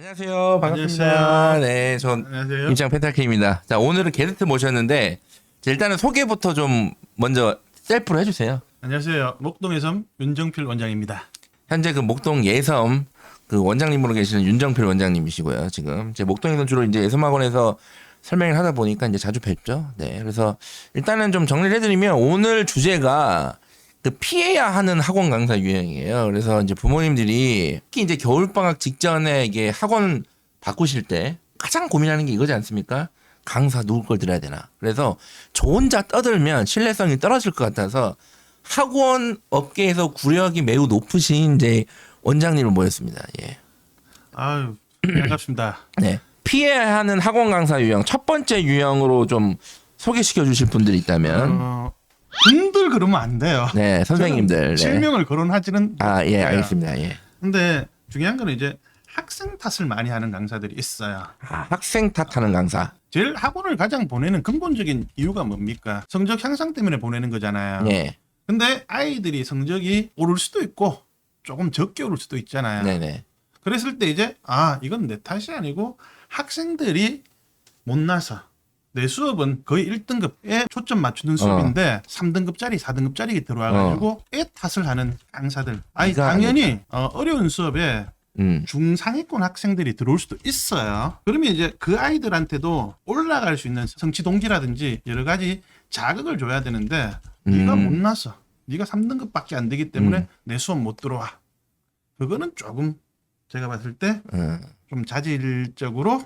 안녕하세요. 반갑습니다. 안녕하세요. 네, 전 안녕하세요. 임장 펜타케입니다. 자, 오늘은 게스트 모셨는데 자, 일단은 소개부터 좀 먼저 셀프로 해주세요. 안녕하세요. 목동의 섬 윤정필 원장입니다. 현재 그 목동 예섬 그 원장님으로 계시는 윤정필 원장님이시고요. 지금 제 목동에서 주로 이제 예섬학원에서 설명을 하다 보니까 이제 자주 뵙죠. 네, 그래서 일단은 좀 정리를 해드리면 오늘 주제가 그 피해야 하는 학원 강사 유형이에요. 그래서 이제 부모님들이 특히 이제 겨울방학 직전에 이게 학원 바꾸실 때 가장 고민하는 게 이거지 않습니까? 강사 누굴 걸 들어야 되나. 그래서 저 혼자 떠들면 신뢰성이 떨어질 것 같아서 학원 업계에서 구력이 매우 높으신 이제 원장님을 모였습니다. 예. 아유, 반갑습니다. 네. 피해야 하는 학원 강사 유형 첫 번째 유형으로 좀 소개시켜 주실 분들이 있다면 분들 그러면 안 돼요. 네, 선생님들. 네. 실명을 거론하지는 아, 예, 못해요. 알겠습니다. 예. 근데 중요한 거는 이제 학생 탓을 많이 하는 강사들이 있어요. 아, 학생 탓하는 강사. 제일 학원을 가장 보내는 근본적인 이유가 뭡니까? 성적 향상 때문에 보내는 거잖아요. 네. 근데 아이들이 성적이 오를 수도 있고 조금 적게 오를 수도 있잖아요. 네, 네. 그랬을 때 이제 이건 내 탓이 아니고 학생들이 못나서 내 수업은 거의 1등급에 초점 맞추는 수업인데 3등급짜리 4등급짜리 들어와가지고 애 탓을 하는 강사들. 당연히 어려운 수업에 중상위권 학생들이 들어올 수도 있어요. 그러면 이제 그 아이들한테도 올라갈 수 있는 성취 동기라든지 여러 가지 자극을 줘야 되는데 네가 못나서 네가 3등급밖에 안 되기 때문에 내 수업 못 들어와. 그거는 조금 제가 봤을 때 좀 자질적으로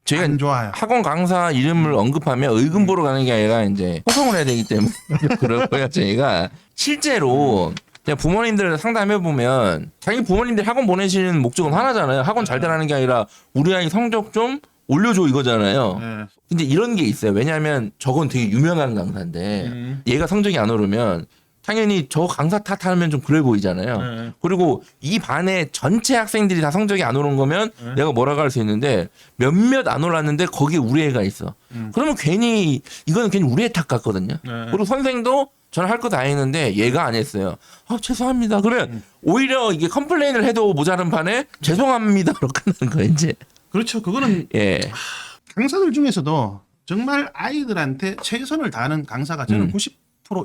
저희가 안 좋아요. 학원 강사 이름을 언급하면 의금 보러 가는 게 아니라 이제 소송을 해야 되기 때문에 그렇고요. 저희가 실제로 제가 부모님들 상담해 보면 자기 부모님들 학원 보내시는 목적은 하나잖아요. 학원 잘 되라는 게 아니라 우리 아이 성적 좀 올려줘 이거잖아요. 네. 근데 이런 게 있어요. 왜냐하면 저건 되게 유명한 강사인데 얘가 성적이 안 오르면 당연히 저 강사 탓하면 좀 그래 보이잖아요. 네. 그리고 이 반의 전체 학생들이 다 성적이 안 오른 거면 내가 뭐라고 할 수 있는데 몇몇 안 올랐는데 거기에 우리 애가 있어. 그러면 괜히 이거는 괜히 우리 애 탓 같거든요. 그리고 선생도 저는 할 거 다 했는데 얘가 안 했어요. 죄송합니다. 그러면 오히려 이게 컴플레인을 해도 모자른 판에 죄송합니다로 끝나는 거예요 이제. 그렇죠. 그거는 예. 강사들 중에서도 정말 아이들한테 최선을 다하는 강사가 저는 90%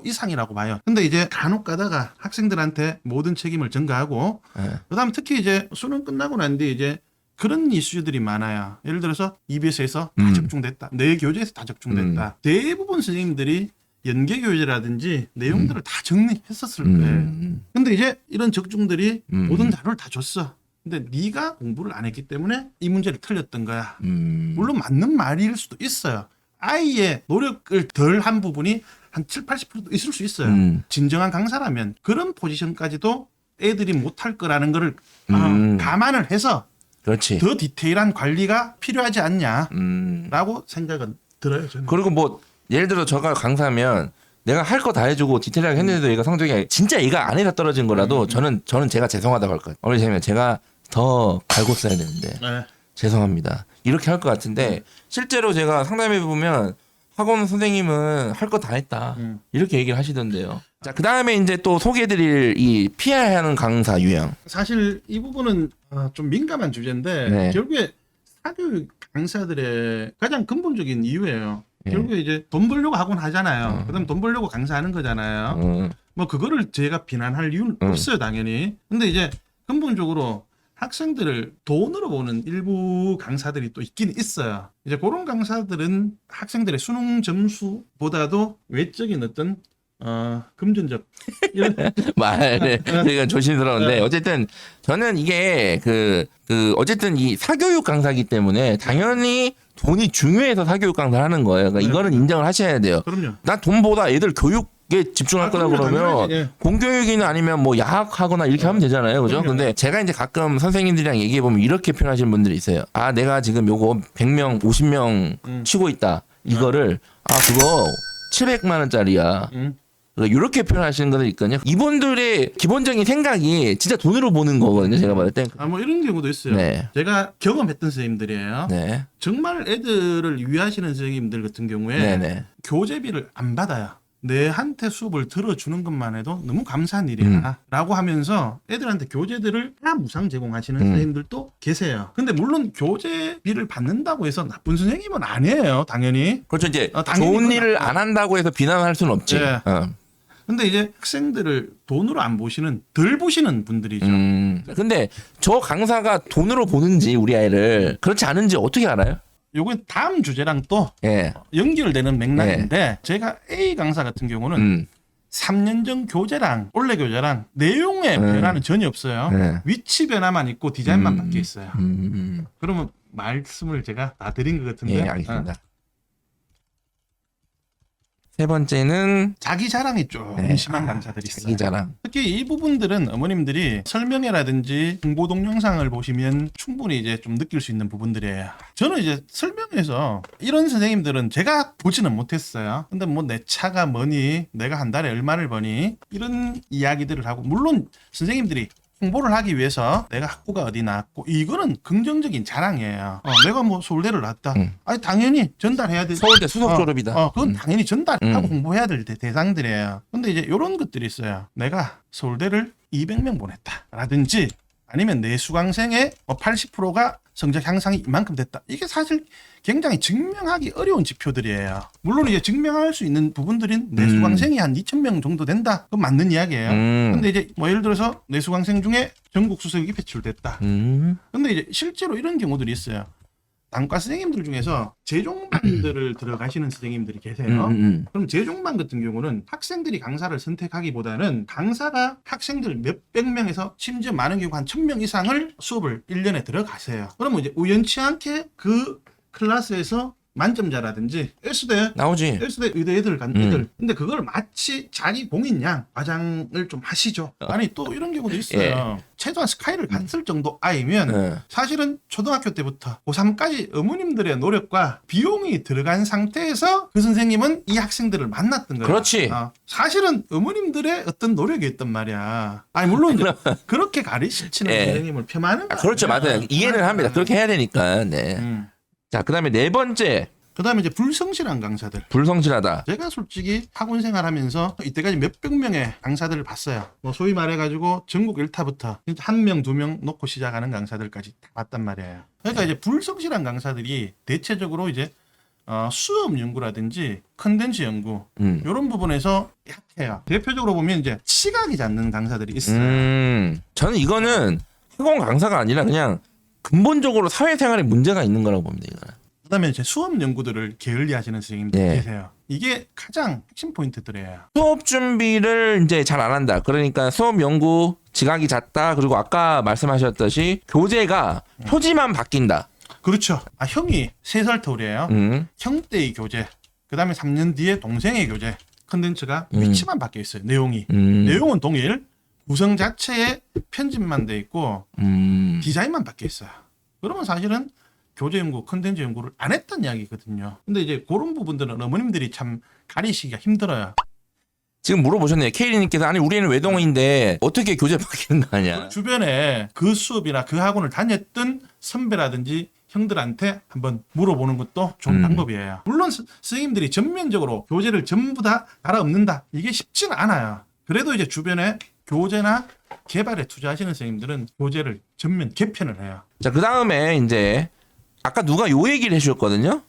이상이라고 봐요. 근데 이제 간혹 가다가 학생들한테 모든 책임을 전가하고 그다음 특히 이제 수능 끝나고 난 뒤에 이제 그런 이슈들이 많아요. 예를 들어서 EBS에서 다 적중됐다. 내 교재에서 다 적중됐다. 대부분 선생님들이 연계 교재라든지 내용들을 다 정리했었을 거예요. 근데 이제 이런 적중들이 모든 자료를 다 줬어. 근데 네가 공부를 안 했기 때문에 이 문제를 틀렸던 거야. 물론 맞는 말일 수도 있어요. 아이의 노력을 덜 한 부분이 한 7, 80%도 있을 수 있어요. 진정한 강사라면 그런 포지션까지도 애들이 못할 거라는 거를 감안을 해서 그렇지. 더 디테일한 관리가 필요하지 않냐라고 생각은 들어요. 저는. 그리고 뭐 예를 들어 저가 강사면 내가 할 거 다 해주고 디테일하게 했는데도 얘가 성적이 진짜 얘가 안 해서 떨어진 거라도 저는 제가 죄송하다고 할 것 같아요. 어머니 제가 더 갈고 써야 되는데 네. 죄송합니다. 이렇게 할 것 같은데 실제로 제가 상담해 보면 학원 선생님은 할 거 다 했다. 이렇게 얘기를 하시던데요. 자, 그다음에 이제 또 소개해드릴 이 피해야 하는 강사 유형. 사실 이 부분은 좀 민감한 주제인데 네. 결국에 사교육 강사들의 가장 근본적인 이유예요. 예. 결국에 이제 돈 벌려고 학원 하잖아요. 그다음 돈 벌려고 강사하는 거잖아요. 뭐 그거를 제가 비난할 이유는 없어요, 당연히. 근데 이제 근본적으로 학생들을 돈으로 보는 일부 강사들이 또 있긴 있어요. 이제 그런 강사들은 학생들의 수능 점수보다도 외적인 어떤 금전적 이런 말에 되게 조심스러운데 어쨌든 저는 이게 어쨌든 이 사교육 강사이기 때문에 당연히 돈이 중요해서 사교육 강사를 하는 거예요. 그러니까 이거는 인정을 하셔야 돼요. 그럼요. 나 돈보다 애들 교육에 집중할 거다 그럼요, 그러면 당연하지, 예. 공교육이나 아니면 뭐 야학하거나 이렇게 하면 되잖아요. 그죠? 그럼요. 근데 제가 이제 가끔 선생님들이랑 얘기해 보면 이렇게 표현하시는 분들이 있어요. 내가 지금 요거 100명, 50명 치고 있다. 이거를 그거 700만 원짜리야. 이렇게 표현하시는 분들이 있거든요. 이분들의 기본적인 생각이 진짜 돈으로 보는 거거든요. 제가 봤을 때. 뭐 이런 경우도 있어요. 네. 제가 경험했던 선생님들이에요. 네. 정말 애들을 위하시는 선생님들 같은 경우에 네네. 교재비를 안 받아요. 내한테 수업을 들어주는 것만 해도 너무 감사한 일이야 라고 하면서 애들한테 교재들을 다 무상 제공하시는 선생님들도 계세요. 근데 물론 교재비를 받는다고 해서 나쁜 선생님은 아니에요. 당연히. 그렇죠. 이제 당연히 좋은 일을 그건 안 한다고 해서 비난할 수는 없지. 네. 근데 이제 학생들을 돈으로 안 보시는 덜 보시는 분들이죠. 근데 저 강사가 돈으로 보는지 우리 아이를 그렇지 않은지 어떻게 알아요? 요건 다음 주제랑 또 예. 연결되는 맥락인데 제가 A 강사 같은 경우는 3년 전 교재랑 올해 교재랑 내용의 변화는 전혀 없어요. 네. 위치 변화만 있고 디자인만 바뀌어 있어요. 그러면 말씀을 제가 다 드린 것 같은데. 예, 알겠습니다. 세 번째는 자기 자랑이 좀 심한 강사들이 있어요. 자기 자랑. 특히 이 부분들은 어머님들이 설명회라든지 홍보 동영상을 보시면 충분히 이제 좀 느낄 수 있는 부분들이에요. 저는 이제 설명회에서 이런 선생님들은 제가 보지는 못했어요. 근데 뭐 내 차가 뭐니, 내가 한 달에 얼마를 버니 이런 이야기들을 하고, 물론 선생님들이 홍보를 하기 위해서 내가 학부가 어디 나왔고 이거는 긍정적인 자랑이에요. 내가 뭐 서울대를 나왔다. 아니 당연히 전달해야 돼. 서울대 수석 졸업이다. 그건 당연히 전달하고 홍보해야 될 대상들이에요. 근데 이제 이런 것들이 있어요. 내가 서울대를 200명 보냈다라든지 아니면 내 수강생의 80%가 성적 향상이 이만큼 됐다. 이게 사실 굉장히 증명하기 어려운 지표들이에요. 물론 이제 증명할 수 있는 부분들인 내 수강생이 한 2,000명 정도 된다. 그건 맞는 이야기예요. 근데 이제 뭐 예를 들어서 내 수강생 중에 전국 수석이 배출됐다. 근데 이제 실제로 이런 경우들이 있어요. 단과 선생님들 중에서 재종반들을 들어가시는 선생님들이 계세요. 그럼 재종반 같은 경우는 학생들이 강사를 선택하기보다는 강사가 학생들 몇백 명에서 심지어 많은 경우 한 1,000명 이상을 수업을 1년에 들어가세요. 그러면 이제 우연치 않게 그 클래스에서 만점자라든지 S대 나오지. S대 의대 애들 간 애들. 근데 그걸 마치 자기 공인양 과장을 좀 하시죠. 아니 또 이런 경우도 있어요. 최소한 스카이를 갔을 정도 아이면 사실은 초등학교 때부터 고3까지 어머님들의 노력과 비용이 들어간 상태에서 그 선생님은 이 학생들을 만났던 거예요. 그렇지. 사실은 어머님들의 어떤 노력이 있단 말이야. 아니 물론 이제 그렇게 가르치는 선생님을 폄하하는 거 그렇죠. 맞아요. 이해는 합니다. 그렇게 해야 되니까. 네. 자, 그다음에 네 번째. 그다음에 이제 불성실한 강사들. 불성실하다. 제가 솔직히 학원 생활하면서 이때까지 몇백 명의 강사들을 봤어요. 뭐 소위 말해가지고 전국 1타부터 한 명, 두 명 놓고 시작하는 강사들까지 다 봤단 말이에요. 그러니까 이제 불성실한 강사들이 대체적으로 이제 수업 연구라든지 컨텐츠 연구 이런 부분에서 약해요. 대표적으로 보면 이제 시각이 잡는 강사들이 있어요. 저는 이거는 학원 강사가 아니라 그냥 근본적으로 사회생활에 문제가 있는 거라고 봅니다. 이거는. 그다음에 이제 수업 연구들을 게을리하시는 선생님들이 계세요. 이게 가장 핵심 포인트들이에요. 수업 준비를 이제 잘 안 한다. 그러니까 수업 연구 지각이 잦다. 그리고 아까 말씀하셨듯이 교재가 표지만 바뀐다. 그렇죠. 형이 3살 터울이에요. 형 때의 교재, 그 다음에 3년 뒤에 동생의 교재, 컨텐츠가 위치만 바뀌어 있어요. 내용이. 내용은 동일, 구성 자체에 편집만 돼 있고 디자인만 바뀌어 있어요. 그러면 사실은 교재 연구, 컨텐츠 연구를 안 했던 이야기거든요. 근데 이제 그런 부분들은 어머님들이 참 가리시기가 힘들어요. 지금 물어보셨네요. 케이리님께서 아니 우리 애는 외동인데 어떻게 교재 바뀌는 거 아니야? 주변에 그 수업이나 그 학원을 다녔던 선배라든지 형들한테 한번 물어보는 것도 좋은 방법이에요. 물론 선생님들이 전면적으로 교재를 전부 다 갈아엎는다. 이게 쉽지는 않아요. 그래도 이제 주변에 교재나 개발에 투자하시는 선생님들은 교재를 전면 개편을 해요. 자, 그 다음에 이제 아까 누가 요 얘기를 해주셨거든요.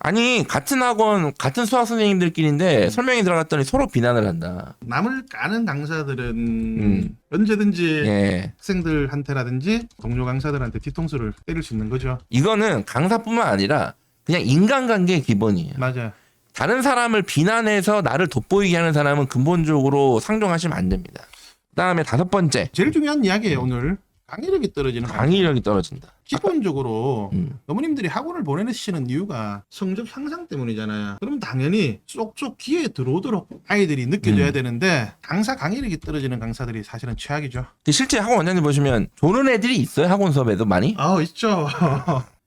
아니 같은 학원 같은 수학 선생님들끼리인데 설명이 들어갔더니 서로 비난을 한다. 남을 까는 강사들은 언제든지 학생들한테라든지 동료 강사들한테 뒤통수를 때릴 수 있는 거죠. 이거는 강사뿐만 아니라 그냥 인간관계의 기본이에요. 맞아요. 다른 사람을 비난해서 나를 돋보이게 하는 사람은 근본적으로 상종하시면 안 됩니다. 그다음에 5번째. 제일 중요한 이야기예요. 오늘 강의력이 떨어지는 강의력이 떨어진다. 기본적으로 어머님들이 학원을 보내시는 이유가 성적 향상 때문이잖아요. 그럼 당연히 쏙쏙 귀에 들어오도록 아이들이 느껴져야 되는데 강사 강의력이 떨어지는 강사들이 사실은 최악이죠. 실제 학원 원장님 보시면 조는 애들이 있어요? 학원 수업에도 많이? 있죠.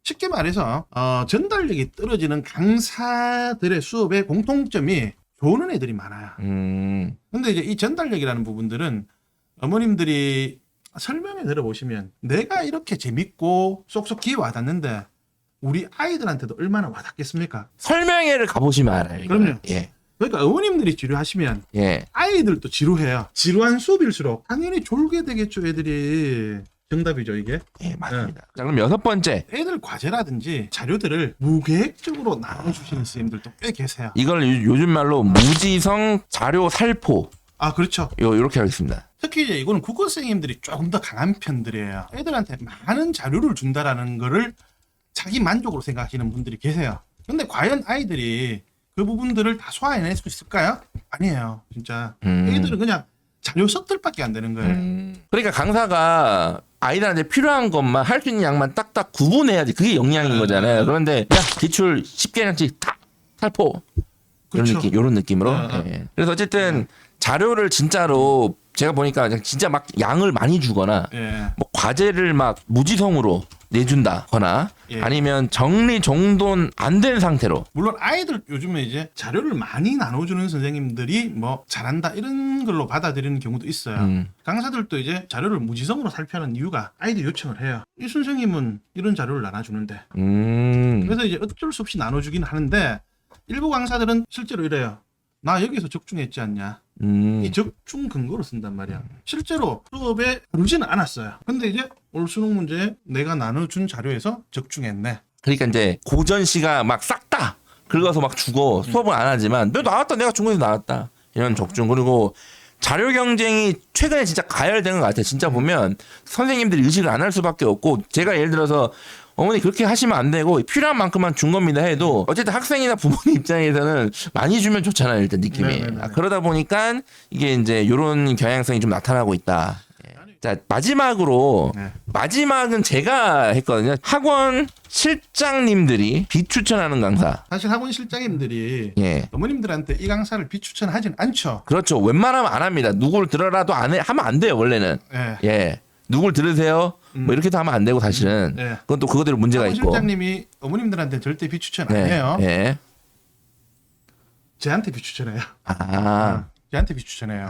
쉽게 말해서 전달력이 떨어지는 강사들의 수업의 공통점이 조는 애들이 많아요. 근데 이제 이 전달력이라는 부분들은 어머님들이 설명에 들어보시면 내가 이렇게 재밌고 쏙쏙 귀에 와닿는데 우리 아이들한테도 얼마나 와닿겠습니까? 설명회를 가보시면 알아요. 그럼요. 그러니까 어머님들이 지루하시면 예. 아이들도 지루해요. 지루한 수업일수록 당연히 졸게 되겠죠, 애들이. 정답이죠, 이게. 예, 맞습니다. 자, 그럼 6번째. 애들 과제라든지 자료들을 무계획적으로 나눠주시는 선생님들도 꽤 계세요. 이걸 요즘 말로 무지성 자료 살포. 아, 그렇죠. 요렇게 하겠습니다. 특히 이제 이거는 국어 선생님들이 조금 더 강한 편들이에요. 애들한테 많은 자료를 준다라는 거를 자기 만족으로 생각하시는 분들이 계세요. 근데 과연 아이들이 그 부분들을 다 소화해낼 수 있을까요? 아니에요. 진짜 애들은 그냥 자료 섭들밖에 안 되는 거예요. 그러니까 강사가 아이들한테 필요한 것만 할 수 있는 양만 딱딱 구분해야지. 그게 역량인 거잖아요. 그런데 야 기출 10개량씩 다 살포. 이런 그렇죠. 느낌, 이런 느낌으로. 예. 그래서 어쨌든 자료를 진짜로 제가 보니까 진짜 막 양을 많이 주거나 예. 뭐 과제를 막 무지성으로 내준다거나 예. 아니면 정리 정돈 안 된 상태로. 물론 아이들 요즘에 이제 자료를 많이 나눠주는 선생님들이 뭐 잘한다 이런 걸로 받아들이는 경우도 있어요. 강사들도 이제 자료를 무지성으로 살펴는 이유가 아이들 요청을 해요. 이 선생님은 이런 자료를 나눠주는데. 그래서 이제 어쩔 수 없이 나눠주긴 하는데 일부 강사들은 실제로 이래요. 나 여기서 적중했지 않냐. 이 적중 근거로 쓴단 말이야. 실제로 수업에 다루지는 않았어요. 근데 이제 올 수능 문제에 내가 나눠준 자료에서 적중했네. 그러니까 이제 고전 시가 막 싹 다 긁어서 막 주고 수업을 안 하지만 너 나왔다 내가 중간에서 나왔다 이런 적중. 그리고 자료 경쟁이 최근에 진짜 가열된 것 같아요. 진짜 보면 선생님들이 의식을 안 할 수밖에 없고 제가 예를 들어서 어머니 그렇게 하시면 안 되고 필요한 만큼만 준 겁니다 해도 어쨌든 학생이나 부모님 입장에서는 많이 주면 좋잖아요. 일단 느낌이. 그러다 보니까 이게 이제 이런 경향성이 좀 나타나고 있다. 자 마지막으로 마지막은 제가 했거든요. 학원 실장님들이 비추천하는 강사. 사실 학원 실장님들이 예. 어머님들한테 이 강사를 비추천하진 않죠. 그렇죠. 웬만하면 안 합니다. 누구를 들어라도 안 해, 하면 안 돼요 원래는. 예. 예. 누굴 들으세요? 뭐 이렇게도 하면 안 되고 사실은. 예. 그건 또 그거대로 문제가 학원 있고. 실장님이 어머님들한테 절대 비추천 안 예. 해요. 예. 쟤한테 비추천해요. 쟤한테 비추천해요.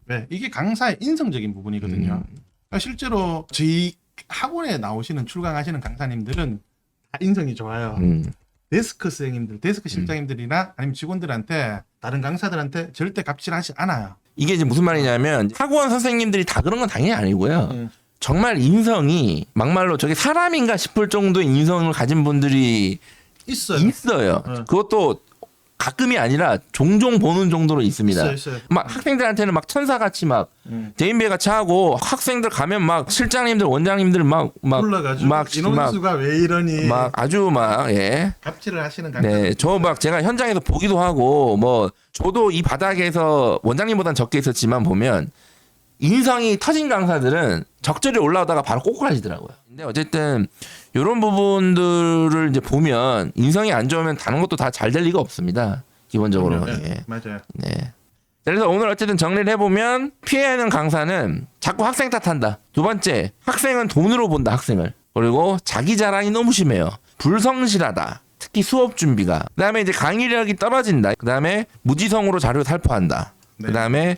네, 이게 강사의 인성적인 부분이거든요. 그러니까 실제로 저희 학원에 나오시는 출강하시는 강사님들은 다 인성이 좋아요. 데스크 선생님들, 데스크 실장님들이나 아니면 직원들한테 다른 강사들한테 절대 갑질하지 않아요. 이게 이제 무슨 말이냐면 학원 선생님들이 다 그런 건 당연히 아니고요. 정말 인성이 막말로 저게 사람인가 싶을 정도의 인성을 가진 분들이 있어요. 그것도 가끔이 아니라 종종 보는 정도로 있습니다. 있어요. 막 학생들한테는 막 천사같이 막 대인배 같이 하고 학생들 가면 막 실장님들 원장님들 막 불러가지고 인원수가 왜 이러니 막 아주 막 예. 갑질을 하시는 강사. 네, 저 막 제가 현장에서 보기도 하고 뭐 저도 이 바닥에서 원장님보단 적게 있었지만 보면 인성이 터진 강사들은 적절히 올라오다가 바로 꼬꾸라지더라고요. 근데 어쨌든 이런 부분들을 이제 보면 인성이 안 좋으면 다른 것도 다 잘 될 리가 없습니다. 기본적으로. 네, 예. 맞아요. 네. 그래서 오늘 어쨌든 정리를 해보면 피해야 하는 강사는 자꾸 학생 탓한다. 두 번째, 학생은 돈으로 본다. 학생을. 그리고 자기 자랑이 너무 심해요. 불성실하다. 특히 수업 준비가. 그다음에 이제 강의력이 떨어진다. 그다음에 무지성으로 자료 살포한다. 네. 그다음에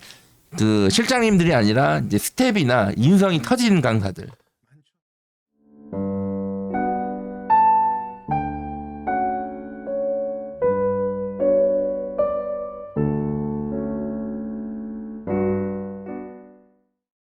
그 실장님들이 아니라 이제 스텝이나 인성이 터진 강사들.